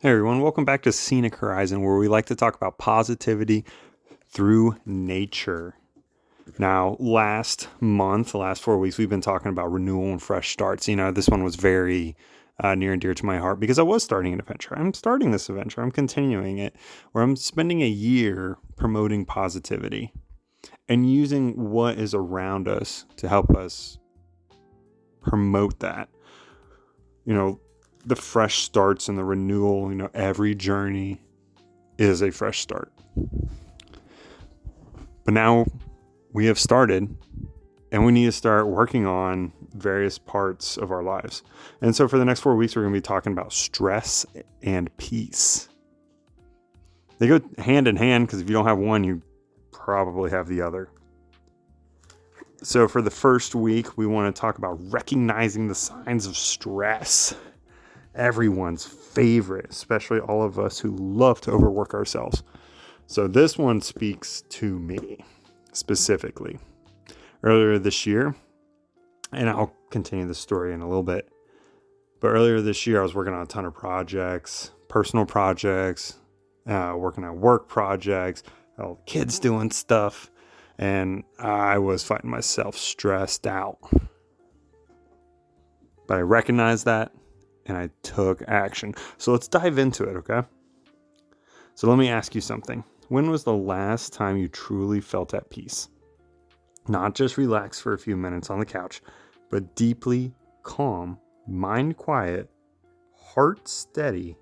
Hey everyone, welcome back to Scenic Horizon, where we like to talk about positivity through nature. Now, last 4 weeks, we've been talking about renewal and fresh starts. This one was very near and dear to my heart because I was starting an adventure. I'm starting this adventure. I'm continuing it, where I'm spending a year promoting positivity and using what is around us to help us promote that. The fresh starts and the renewal, every journey is a fresh start. But now we have started and we need to start working on various parts of our lives. And so for the next 4 weeks, we're going to be talking about stress and peace. They go hand in hand because if you don't have one, you probably have the other. So for the first week, we want to talk about recognizing the signs of stress. Everyone's favorite, especially all of us who love to overwork ourselves. So this one speaks to me specifically. Earlier this year, and I'll continue the story in a little bit, but earlier this year I was working on a ton of projects, personal projects, working on work projects, all the kids doing stuff, and I was finding myself stressed out. But I recognized that and I took action. So let's dive into it, okay? So let me ask you something. When was the last time you truly felt at peace? Not just relax for a few minutes on the couch, but deeply calm, mind quiet, heart steady,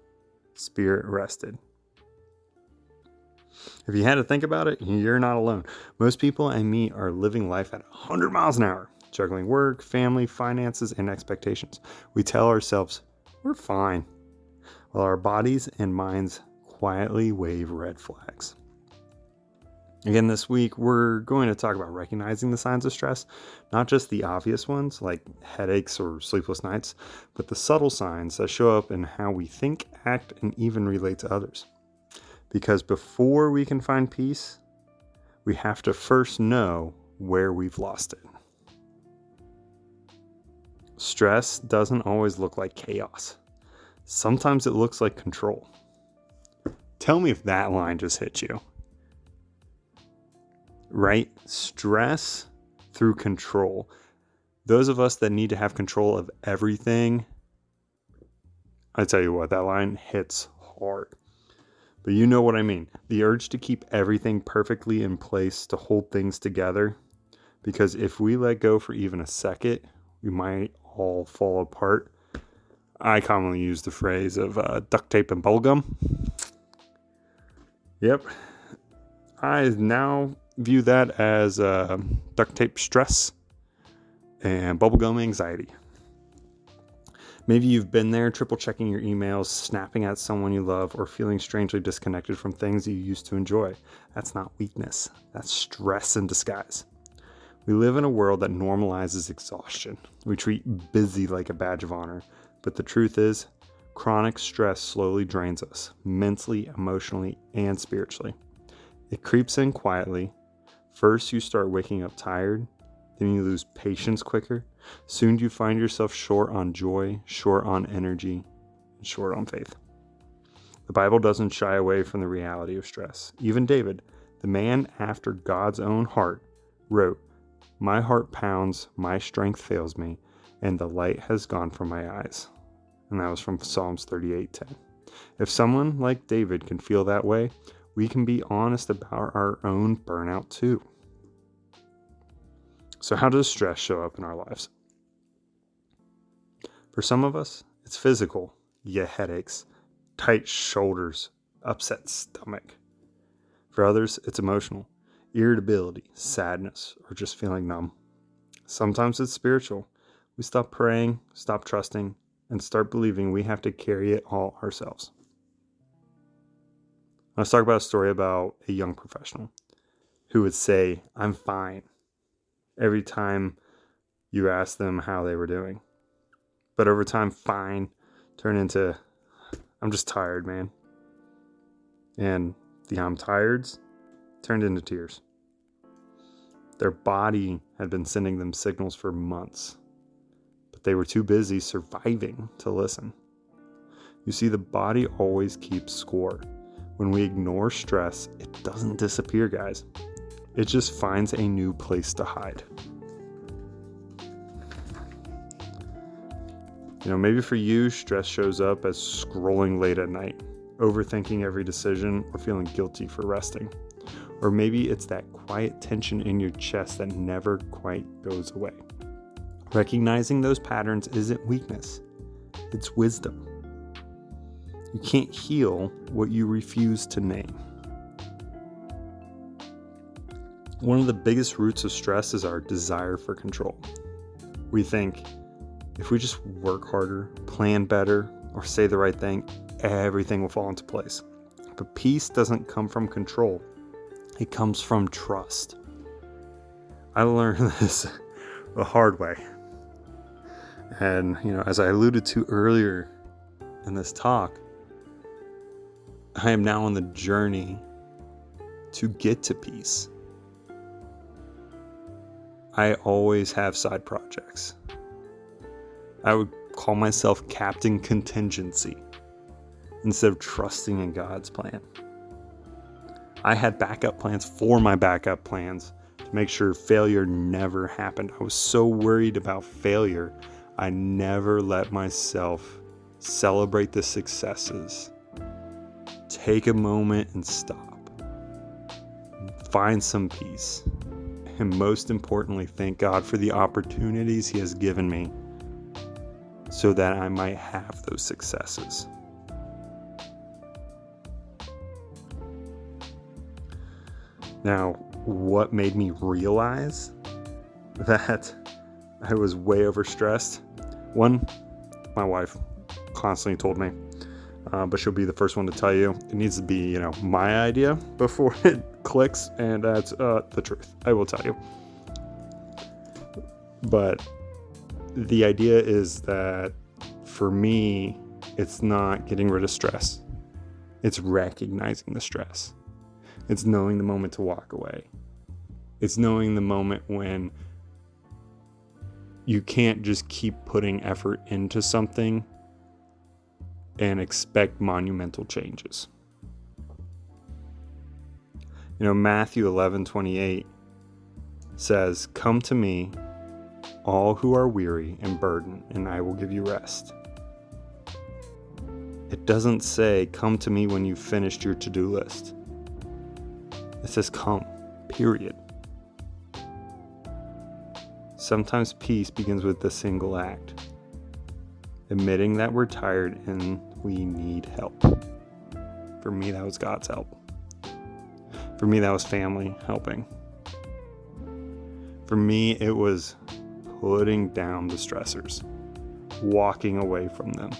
spirit rested. If you had to think about it, you're not alone. Most people I meet are living life at 100 miles an hour, juggling work, family, finances, and expectations. We tell ourselves, we're fine, while our bodies and minds quietly wave red flags. Again, this week, we're going to talk about recognizing the signs of stress, not just the obvious ones like headaches or sleepless nights, but the subtle signs that show up in how we think, act, and even relate to others. Because before we can find peace, we have to first know where we've lost it. Stress doesn't always look like chaos. Sometimes it looks like control. Tell me if that line just hit you. Right? Stress through control. Those of us that need to have control of everything, I tell you what, that line hits hard. But you know what I mean. The urge to keep everything perfectly in place to hold things together. Because if we let go for even a second, we might all fall apart. I commonly use the phrase of duct tape and bubblegum. Yep. I now view that as duct tape stress and bubblegum anxiety. Maybe you've been there, triple checking your emails, snapping at someone you love, or feeling strangely disconnected from things you used to enjoy. That's not weakness. That's stress in disguise. We live in a world that normalizes exhaustion. We treat busy like a badge of honor. But the truth is, chronic stress slowly drains us, mentally, emotionally, and spiritually. It creeps in quietly. First, you start waking up tired. Then you lose patience quicker. Soon you find yourself short on joy, short on energy, and short on faith. The Bible doesn't shy away from the reality of stress. Even David, the man after God's own heart, wrote, "My heart pounds, my strength fails me, and the light has gone from my eyes." And that was from Psalms 38:10. If someone like David can feel that way, we can be honest about our own burnout too. So how does stress show up in our lives? For some of us, it's physical. You get headaches, tight shoulders, upset stomach. For others, it's emotional. Irritability, sadness, or just feeling numb. Sometimes it's spiritual. We stop praying, stop trusting, and start believing we have to carry it all ourselves. Let's talk about a story about a young professional who would say, "I'm fine," every time you ask them how they were doing. But over time, fine turned into, "I'm just tired, man." And the "I'm tired's" turned into tears. Their body had been sending them signals for months, but they were too busy surviving to listen. You see, the body always keeps score. When we ignore stress, it doesn't disappear, guys. It just finds a new place to hide. Maybe for you, stress shows up as scrolling late at night, overthinking every decision, or feeling guilty for resting. Or maybe it's that quiet tension in your chest that never quite goes away. Recognizing those patterns isn't weakness, it's wisdom. You can't heal what you refuse to name. One of the biggest roots of stress is our desire for control. We think, if we just work harder, plan better, or say the right thing, everything will fall into place. But peace doesn't come from control. It comes from trust. I learned this the hard way. And, as I alluded to earlier in this talk, I am now on the journey to get to peace. I always have side projects. I would call myself Captain Contingency instead of trusting in God's plan. I had backup plans for my backup plans to make sure failure never happened. I was so worried about failure, I never let myself celebrate the successes. Take a moment and stop. Find some peace. And most importantly, thank God for the opportunities He has given me so that I might have those successes. Now, what made me realize that I was way overstressed? One, my wife constantly told me, but she'll be the first one to tell you, it needs to be, my idea before it clicks, and that's the truth. I will tell you. But the idea is that for me, it's not getting rid of stress. It's recognizing the stress. It's knowing the moment to walk away. It's knowing the moment when you can't just keep putting effort into something and expect monumental changes. Matthew 11:28 says, "Come to me, all who are weary and burdened, and I will give you rest." It doesn't say, "Come to me when you've finished your to-do list." It says, "Come," period. Sometimes peace begins with a single act. Admitting that we're tired and we need help. For me, that was God's help. For me, that was family helping. For me, it was putting down the stressors, walking away from them,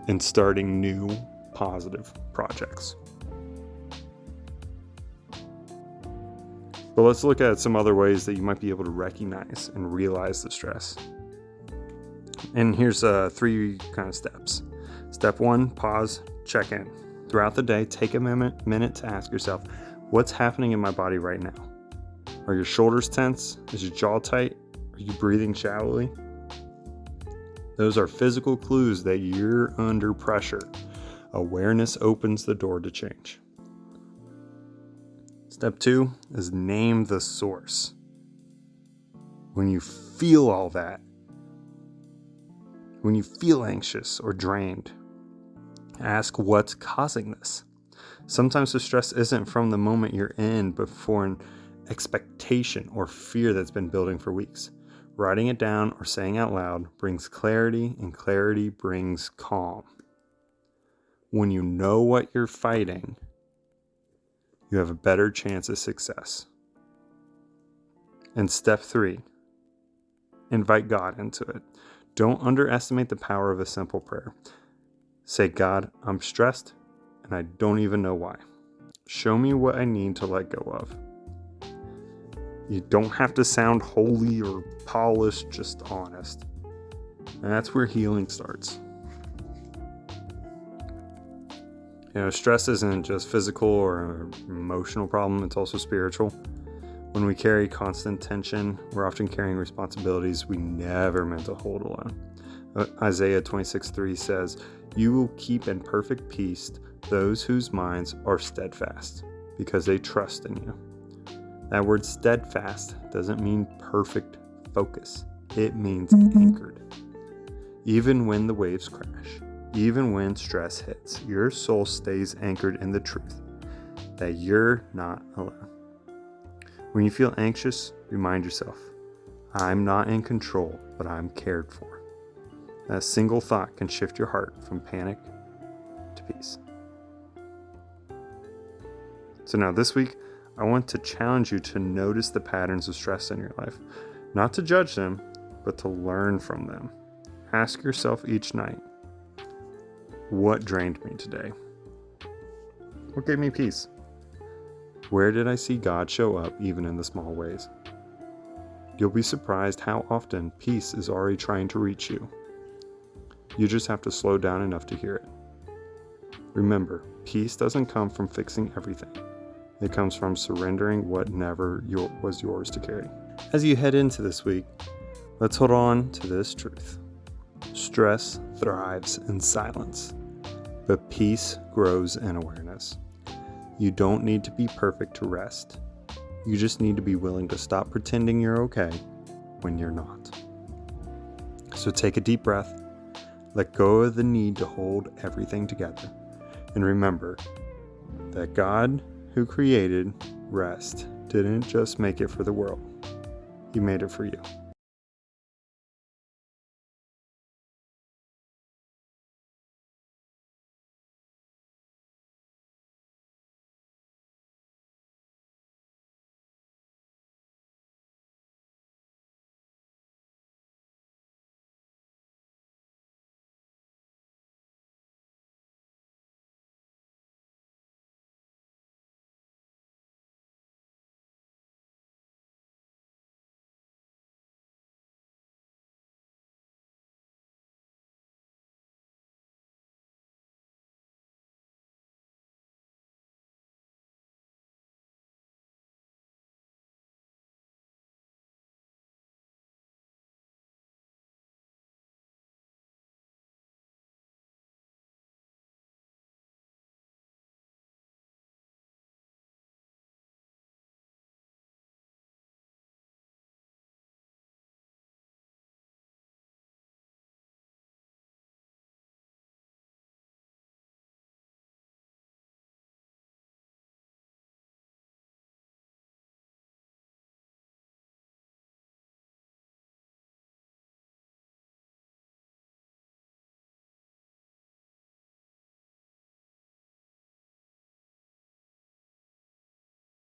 and starting new positive projects. But let's look at some other ways that you might be able to recognize and realize the stress. And here's 3 kind of steps. Step 1, pause, check in. Throughout the day, take a minute to ask yourself, what's happening in my body right now? Are your shoulders tense? Is your jaw tight? Are you breathing shallowly? Those are physical clues that you're under pressure. Awareness opens the door to change. Step 2 is name the source. When you feel all that, when you feel anxious or drained, ask what's causing this. Sometimes the stress isn't from the moment you're in, but for an expectation or fear that's been building for weeks. Writing it down or saying out loud brings clarity, and clarity brings calm. When you know what you're fighting, you have a better chance of success. And step 3, invite God into it. Don't underestimate the power of a simple prayer. Say, "God, I'm stressed and I don't even know why. Show me what I need to let go of." You don't have to sound holy or polished, just honest. And that's where healing starts. Stress isn't just physical or emotional problem, it's also spiritual. When we carry constant tension, we're often carrying responsibilities we never meant to hold alone. Isaiah 26:3 says, "You will keep in perfect peace those whose minds are steadfast, because they trust in you." That word steadfast doesn't mean perfect focus. It means anchored. Even when the waves crash, even when stress hits, your soul stays anchored in the truth that you're not alone. When you feel anxious, remind yourself, I'm not in control, but I'm cared for. That single thought can shift your heart from panic to peace. So now this week, I want to challenge you to notice the patterns of stress in your life, not to judge them, but to learn from them. Ask yourself each night, what drained me today? What gave me peace? Where did I see God show up even in the small ways? You'll be surprised how often peace is already trying to reach you. You just have to slow down enough to hear it. Remember, peace doesn't come from fixing everything. It comes from surrendering what never was yours to carry. As you head into this week, let's hold on to this truth. Stress thrives in silence, but peace grows in awareness. You don't need to be perfect to rest. You just need to be willing to stop pretending you're okay when you're not. So take a deep breath, let go of the need to hold everything together, and remember that God, who created rest, didn't just make it for the world. He made it for you.